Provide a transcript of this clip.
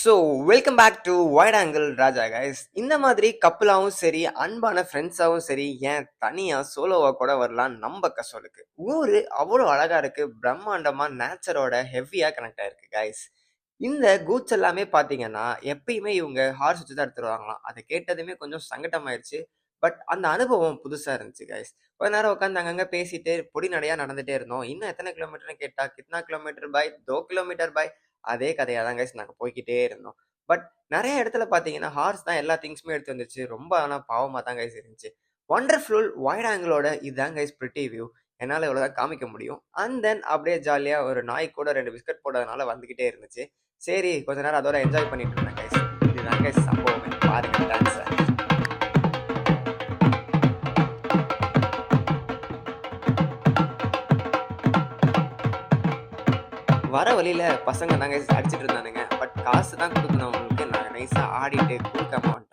So welcome back to wide angle Raja guys. இந்த மாதிரி கப்பலாவும் சரி, அன்பான ஃப்ரெண்ட்ஸாவும் சரி, ஏன் தனியா சோலோவா கூட வரலாம் நம்ம கசோலுக்கு. ஊரு அவ்வளோ அழகா இருக்கு, பிரம்மாண்டமா நேச்சரோட ஹெவியா கனெக்ட் ஆயிருக்கு கைஸ். இந்த கூட்ஸ் எல்லாமே பார்த்தீங்கன்னா, எப்பயுமே இவங்க ஹார்ஸ் வச்சு தான் எடுத்துட்டு வருவாங்களாம். அத கேட்டதுமே கொஞ்சம் சங்கட்டமாயிருச்சு. பட் அந்த அனுபவம் புதுசா இருந்துச்சு கைஸ். கொஞ்ச நேரம் உட்காந்து அங்கங்க பேசிட்டு பொடி நடையா நடந்துட்டே இருந்தோம். இன்னும் எத்தன கிலோமீட்டர்ன்னு கேட்டா, கித்னா கிலோமீட்டர் பாய், 2 கிலோமீட்டர் பாய். அதே கதையா தான் கைஸ் நாங்க போய்க்கிட்டே இருந்தோம். பட் நெறைய இடத்துல பார்த்தீங்கன்னா, ஹார்ஸ் தான் எல்லா திங்ஸுமே எடுத்து வந்துருச்சு. ரொம்ப ஆனா பாவமா தான் கைஸ் இருந்துச்சு. வண்டர்ஃபுல் வைட் ஆங்கிளோட இதான் கைஸ் பிரிட்டி வியூ. என்னால இவ்வளோதான் காமிக்க முடியும். அண்ட் தென் அப்படியே ஜாலியா ஒரு நாய் கூட 2 பிஸ்கட் போட்டதுனால வந்துகிட்டே இருந்துச்சு. சரி, கொஞ்ச நேரம் அதோட என்ஜாய் பண்ணிட்டு இருந்தேன் கைஸ். இதுதான் கைஸ் சம்பவமே. பாருங்க டான்ஸ. வர வழியில பசங்க தான் கைஸ் அடிச்சிட்டு இருந்தானுங்க. பட் காசு தான் குடுக்கணும் அவங்களுக்கு. நான் நைஸா ஆடிட்டு குடுக்காம வந்துட்டேன்.